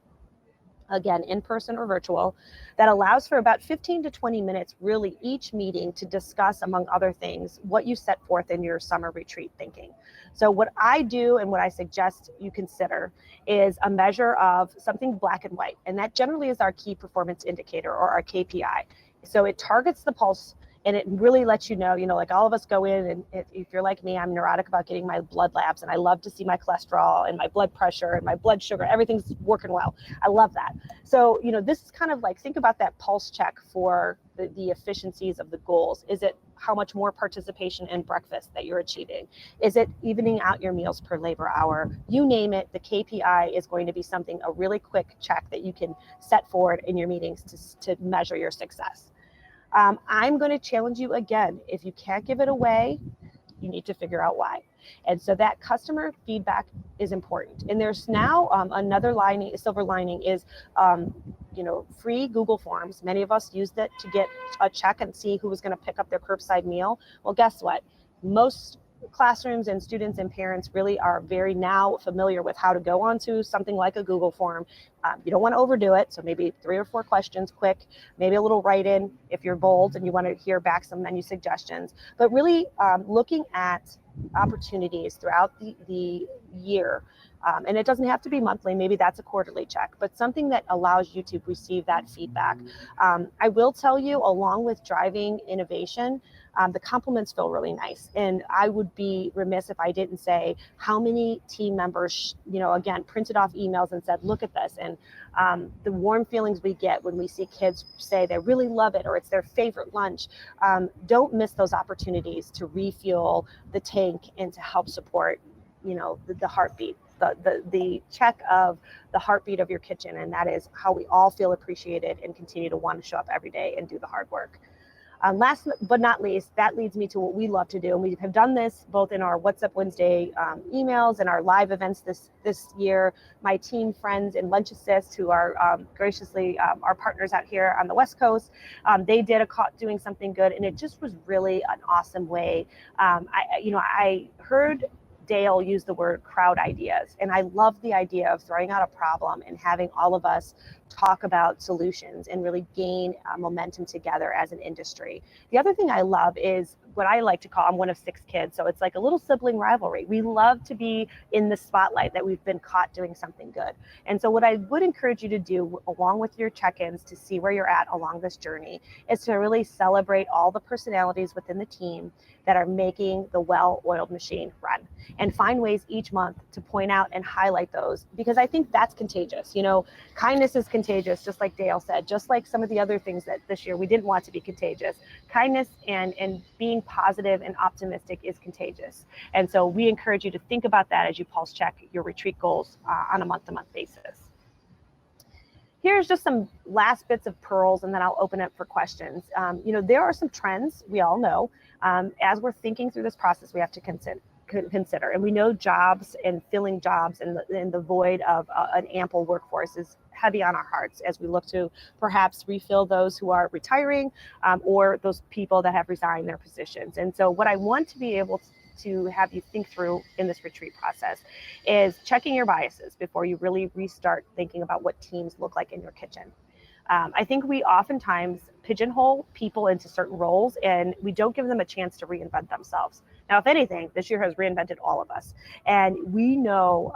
Again, in person or virtual, that allows for about 15 to 20 minutes, really each meeting, to discuss, among other things, what you set forth in your summer retreat thinking. So what I do and what I suggest you consider is a measure of something black and white. And that generally is our key performance indicator, or our KPI. So it targets the pulse, and it really lets you know, like all of us go in, and if you're like me, I'm neurotic about getting my blood labs, and I love to see my cholesterol and my blood pressure and my blood sugar, everything's working well. I love that. So, this is kind of like, think about that pulse check for the efficiencies of the goals. Is it how much more participation in breakfast that you're achieving? Is it evening out your meals per labor hour? You name it, the KPI is going to be something, a really quick check that you can set forward in your meetings to measure your success. I'm going to challenge you again. If you can't give it away, you need to figure out why. And so that customer feedback is important. And there's now another silver lining is, free Google Forms. Many of us used it to get a check and see who was going to pick up their curbside meal. Well, guess what? Most classrooms and students and parents really are very now familiar with how to go onto something like a Google form. You don't want to overdo it. So maybe 3 or 4 questions, quick, maybe a little write-in if you're bold and you want to hear back some menu suggestions, but really looking at opportunities throughout the year. And it doesn't have to be monthly, maybe that's a quarterly check, but something that allows you to receive that feedback. I will tell you, along with driving innovation, the compliments feel really nice. And I would be remiss if I didn't say how many team members, again, printed off emails and said, look at this. And the warm feelings we get when we see kids say they really love it or it's their favorite lunch. Don't miss those opportunities to refuel the tank and to help support, the heartbeat. The check of the heartbeat of your kitchen, and that is how we all feel appreciated and continue to want to show up every day and do the hard work. Last but not least, that leads me to what we love to do, and we have done this both in our What's Up Wednesday emails and our live events this year. My team friends in Lunch Assist, who are graciously our partners out here on the West Coast, they did doing something good, and it just was really an awesome way. I heard Dale used the word crowd ideas. And I love the idea of throwing out a problem and having all of us talk about solutions and really gain momentum together as an industry. The other thing I love is what I like to call, I'm one of 6 kids, so it's like a little sibling rivalry. We love to be in the spotlight that we've been caught doing something good. And so what I would encourage you to do, along with your check-ins to see where you're at along this journey, is to really celebrate all the personalities within the team that are making the well-oiled machine run, and find ways each month to point out and highlight those, because I think that's contagious. Kindness is contagious, just like Dale said, just like some of the other things that this year we didn't want to be contagious. Kindness and being positive and optimistic is contagious. And so we encourage you to think about that as you pulse check your retreat goals on a month-to-month basis. Here's just some last bits of pearls, and then I'll open it for questions. There are some trends we all know. As we're thinking through this process, we have to consider, and we know jobs and filling jobs and the void of an ample workforce is heavy on our hearts as we look to perhaps refill those who are retiring or those people that have resigned their positions. And so what I want to be able to have you think through in this retreat process is checking your biases before you really restart thinking about what teams look like in your kitchen. I think we oftentimes pigeonhole people into certain roles, and we don't give them a chance to reinvent themselves. Now, if anything, this year has reinvented all of us. And we know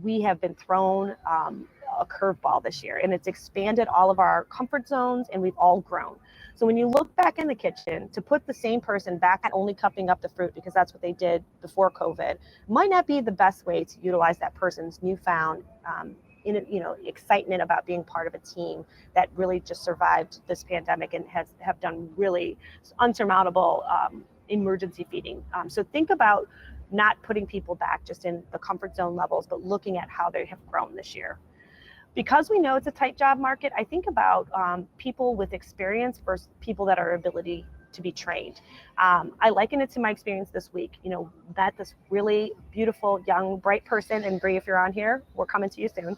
we have been thrown a curveball this year, and it's expanded all of our comfort zones, and we've all grown. So when you look back in the kitchen, to put the same person back at only cupping up the fruit because that's what they did before COVID might not be the best way to utilize that person's newfound excitement about being part of a team that really just survived this pandemic and have done really unsurmountable emergency feeding. So think about not putting people back just in the comfort zone levels, but looking at how they have grown this year. Because we know it's a tight job market, I think about people with experience versus people that are ability to be trained. I liken it to my experience this week. Met this really beautiful, young, bright person, and Bree, if you're on here, we're coming to you soon,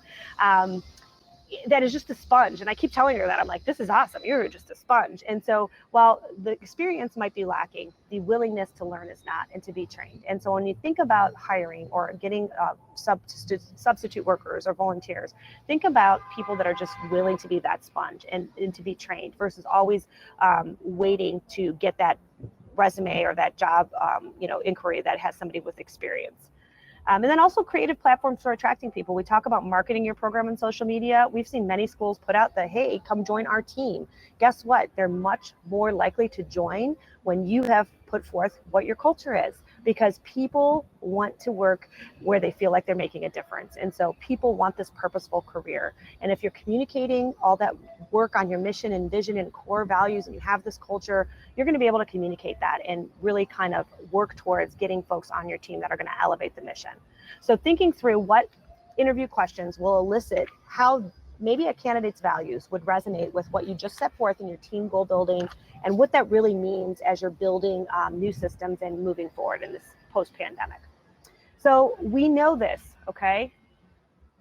that is just a sponge. And I keep telling her that. I'm like, this is awesome. You're just a sponge. And so while the experience might be lacking, the willingness to learn is not, and to be trained. And so when you think about hiring or getting substitute workers or volunteers, think about people that are just willing to be that sponge and to be trained versus always waiting to get that resume or that job inquiry that has somebody with experience. And then also creative platforms for attracting people. We talk about marketing your program on social media. We've seen many schools put out the, hey, come join our team. Guess what? They're much more likely to join when you have put forth what your culture is, because people want to work where they feel like they're making a difference. And so people want this purposeful career. And if you're communicating all that work on your mission and vision and core values, and you have this culture, you're going to be able to communicate that and really kind of work towards getting folks on your team that are going to elevate the mission. So thinking through what interview questions will elicit how maybe a candidate's values would resonate with what you just set forth in your team goal building and what that really means as you're building new systems and moving forward in this post-pandemic. So we know this, okay?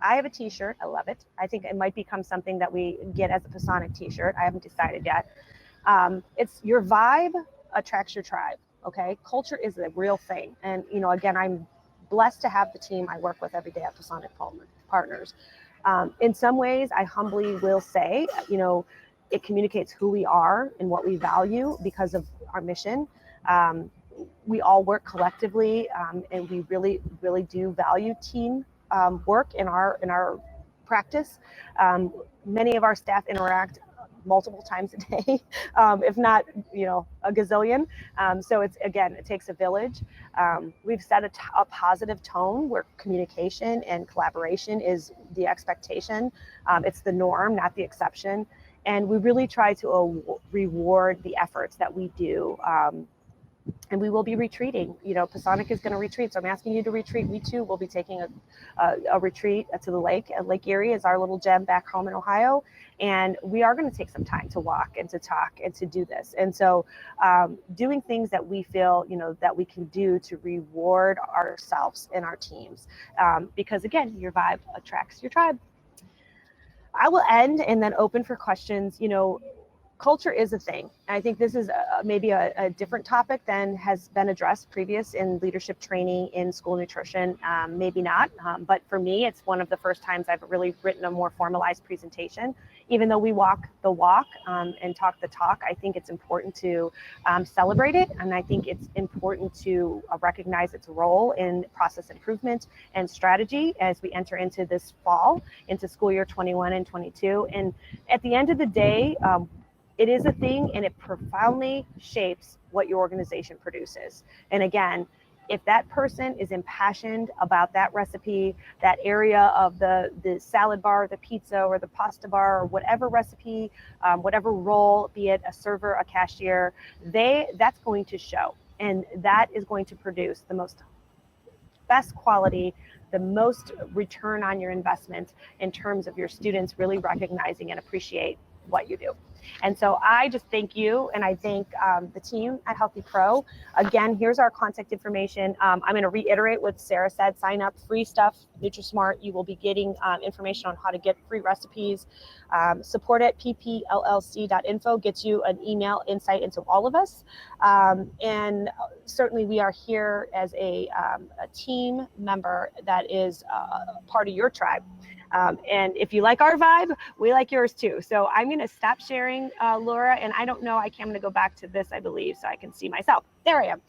I have a t-shirt, I love it. I think it might become something that we get as a Pisanick t-shirt. I haven't decided yet. It's your vibe attracts your tribe, okay? Culture is a real thing. And, you know, again, I'm blessed to have the team I work with every day at Pisanick Partners. In some ways, I humbly will say, you know, it communicates who we are and what we value because of our mission. We all work collectively, and we really, really do value team work in our practice. Many of our staff interact multiple times a day, if not, you know, a gazillion. So it's, again, it takes a village. We've set a positive tone where communication and collaboration is the expectation. It's the norm, not the exception. And we really try to reward the efforts that we do. And we will be retreating. You know, Pisanick is going to retreat, so I'm asking you to retreat. We too will be taking a retreat to the lake. Lake Erie is our little gem back home in Ohio, and we are going to take some time to walk and to talk and to do this. And so, doing things that we feel, you know, that we can do to reward ourselves and our teams, because again, your vibe attracts your tribe. I will end and then open for questions. You know, culture is a thing. And I think this is maybe a different topic than has been addressed previous in leadership training in school nutrition. Maybe not, but for me, it's one of the first times I've really written a more formalized presentation. Even though we walk the walk and talk the talk, I think it's important to celebrate it. And I think it's important to recognize its role in process improvement and strategy as we enter into this fall, into school year 21 and 22. And at the end of the day, it is a thing, and it profoundly shapes what your organization produces. And again, if that person is impassioned about that recipe, that area of the salad bar, the pizza, or the pasta bar, or whatever recipe, whatever role, be it a server, a cashier, that's going to show. And that is going to produce the best quality, the most return on your investment in terms of your students really recognizing and appreciate what you do. And so I just thank you, and I thank the team at Healthy Pro. Again, here's our contact information. I'm going to reiterate what Sarah said. Sign up, free stuff, NutriSmart. You will be getting information on how to get free recipes. Support at pplc.info gets you an email insight into all of us. And certainly we are here as a team member that is part of your tribe. And if you like our vibe, we like yours too. So I'm going to stop sharing, Laura, and I don't know, I'm going to go back to this, I believe, so I can see myself. There I am.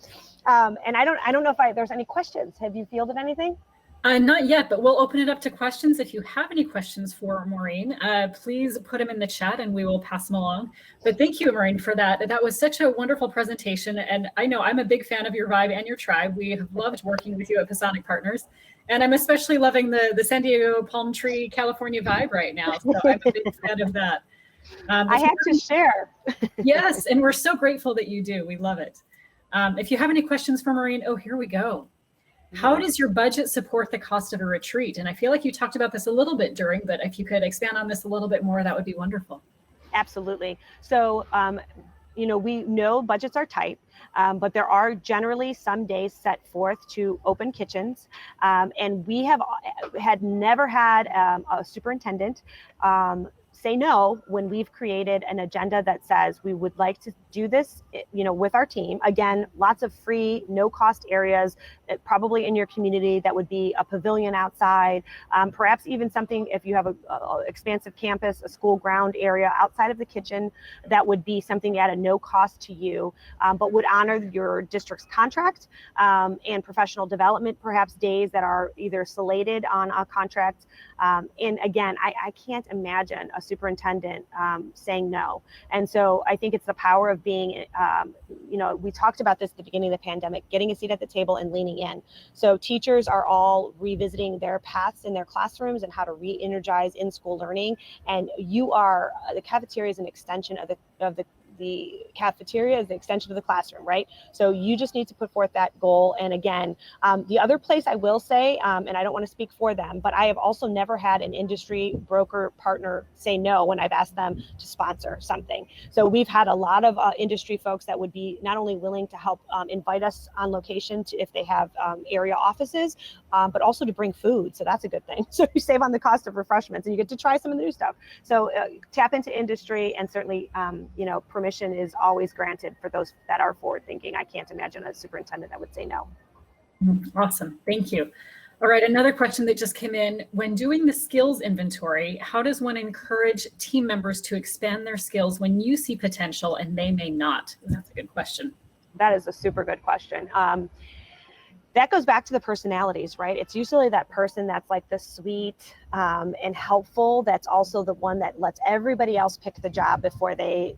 And I don't know if there's any questions. Have you fielded anything? Not yet, but we'll open it up to questions. If you have any questions for Maureen, please put them in the chat and we will pass them along. But thank you, Maureen, for that. That was such a wonderful presentation. And I know I'm a big fan of your vibe and your tribe. We have loved working with you at Pisanick Partners. And I'm especially loving the San Diego palm tree, California vibe right now. So I'm a big fan of that. I have to share. Yes, and we're so grateful that you do. We love it. If you have any questions for Maureen, here we go. How does your budget support the cost of a retreat? And I feel like you talked about this a little bit but if you could expand on this a little bit more, that would be wonderful. Absolutely. So, you know, we know budgets are tight, but there are generally some days set forth to open kitchens. And we had never had a superintendent say no when we've created an agenda that says we would like to do this, you know, with our team. Again, lots of free, no cost areas, probably in your community that would be a pavilion outside, perhaps even something if you have a expansive campus, a school ground area outside of the kitchen, that would be something at a no cost to you, but would honor your district's contract and professional development, perhaps days that are either slated on a contract. And again, I can't imagine a superintendent saying no. And so I think it's the power of being, you know, we talked about this at the beginning of the pandemic, getting a seat at the table and leaning in. So teachers are all revisiting their paths in their classrooms and how to re-energize in-school learning. And the cafeteria is an extension of the the cafeteria is the extension of the classroom, right? So you just need to put forth that goal. And again, the other place I will say, and I don't want to speak for them, but I have also never had an industry broker partner say no when I've asked them to sponsor something. So we've had a lot of industry folks that would be not only willing to help invite us on location if they have area offices, but also to bring food. So that's a good thing. So you save on the cost of refreshments and you get to try some of the new stuff. So tap into industry, and certainly, permission is always granted for those that are forward thinking. I can't imagine a superintendent that would say no. Awesome. Thank you. All right. Another question that just came in: when doing the skills inventory, how does one encourage team members to expand their skills when you see potential and they may not? That's a good question. That is a super good question. That goes back to the personalities, right? It's usually that person that's like the sweet and helpful, that's also the one that lets everybody else pick the job before they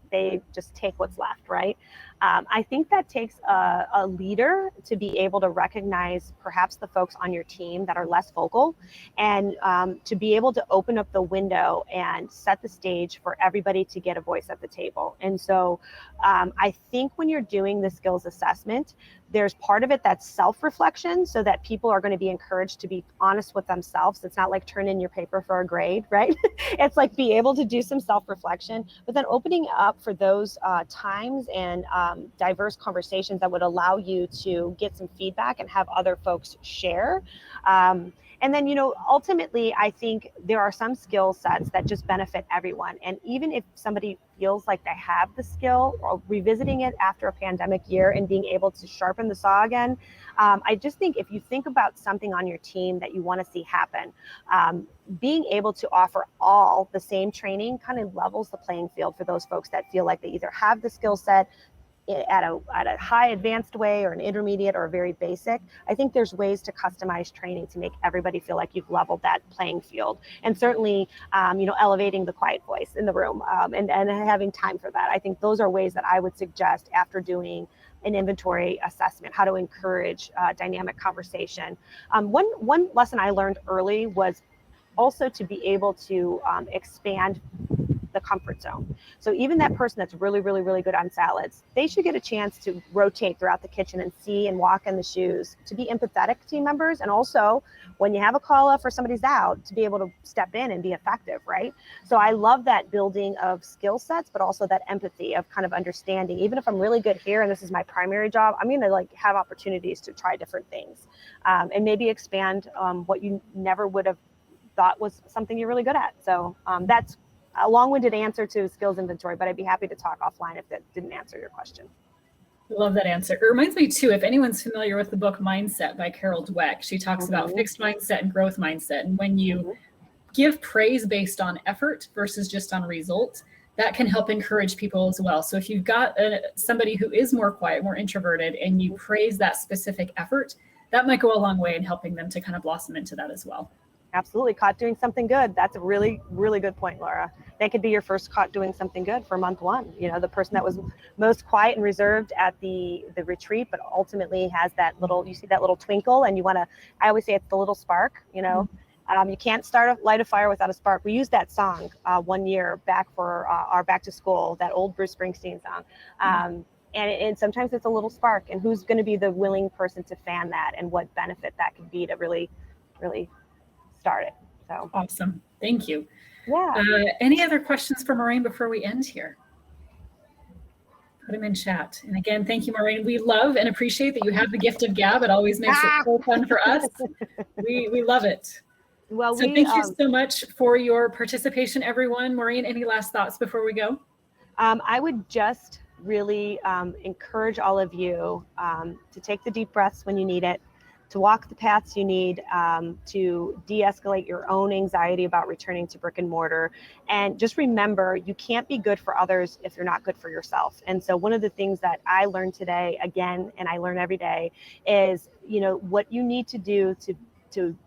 just take what's left, right? I think that takes a leader to be able to recognize perhaps the folks on your team that are less vocal, and to be able to open up the window and set the stage for everybody to get a voice at the table. And so I think when you're doing the skills assessment, there's part of it that's self-reflection, so that people are going to be encouraged to be honest with themselves. It's not like turn in your paper for a grade, right? It's like be able to do some self-reflection, but then opening up for those times and diverse conversations that would allow you to get some feedback and have other folks share. And then, ultimately, I think there are some skill sets that just benefit everyone. And even if somebody feels like they have the skill, or revisiting it after a pandemic year and being able to sharpen the saw again, I just think if you think about something on your team that you want to see happen, being able to offer all the same training kind of levels the playing field for those folks that feel like they either have the skill set at a high advanced way, or an intermediate, or a very basic. I think there's ways to customize training to make everybody feel like you've leveled that playing field. And certainly, elevating the quiet voice in the room, and having time for that. I think those are ways that I would suggest after doing an inventory assessment, how to encourage dynamic conversation. One lesson I learned early was also to be able to expand the comfort zone. So even that person that's really, really, really good on salads, they should get a chance to rotate throughout the kitchen and see and walk in the shoes, to be empathetic team members. And also, when you have a call up or somebody's out, to be able to step in and be effective, right? So I love that building of skill sets, but also that empathy of kind of understanding, even if I'm really good here and this is my primary job, I'm going to have opportunities to try different things, and maybe expand what you never would have thought was something you're really good at. So that's a long-winded answer to skills inventory, but I'd be happy to talk offline if that didn't answer your question. I love that answer. It reminds me too, if anyone's familiar with the book Mindset by Carol Dweck, she talks about fixed mindset and growth mindset. And when you give praise based on effort versus just on result, that can help encourage people as well. So if you've got somebody who is more quiet, more introverted, and you praise that specific effort, that might go a long way in helping them to kind of blossom into that as well. Absolutely. Caught doing something good. That's a really, really good point, Laura. That could be your first caught doing something good for month one. The person that was most quiet and reserved at the retreat, but ultimately has that little, you see that little twinkle, and I always say it's the little spark, you can't light a fire without a spark. We used that song 1 year back for our back to school, that old Bruce Springsteen song. And sometimes it's a little spark, and who's going to be the willing person to fan that, and what benefit that could be to really, really start it. So awesome. Thank you. Yeah. Any other questions for Maureen before we end here? Put them in chat. And again, thank you, Maureen. We love and appreciate that you have the gift of gab. It always makes it so fun for us. We love it. Well, so thank you so much for your participation, everyone. Maureen, any last thoughts before we go? I would just really encourage all of you to take the deep breaths when you need it, to walk the paths you need, to de-escalate your own anxiety about returning to brick and mortar. And just remember, you can't be good for others if you're not good for yourself. And so one of the things that I learned today, again, and I learn every day, is, what you need to do to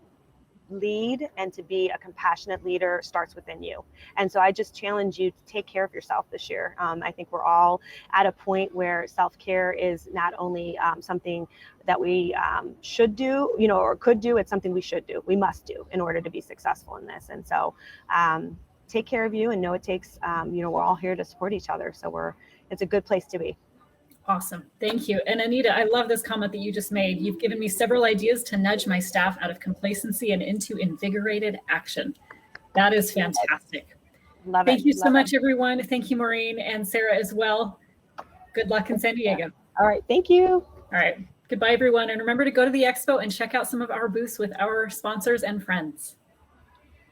lead and to be a compassionate leader starts within you. And so I just challenge you to take care of yourself this year. I think we're all at a point where self-care is not only something that we should do, or could do, it's something we should do. We must do in order to be successful in this. And so take care of you and know it takes, we're all here to support each other. So it's a good place to be. Awesome. Thank you. And Anita, I love this comment that you just made. You've given me several ideas to nudge my staff out of complacency and into invigorated action. That is fantastic. Love it. Thank you so much, everyone. Thank you, Maureen and Sarah as well. Good luck in San Diego. All right. Thank you. All right. Goodbye, everyone. And remember to go to the expo and check out some of our booths with our sponsors and friends.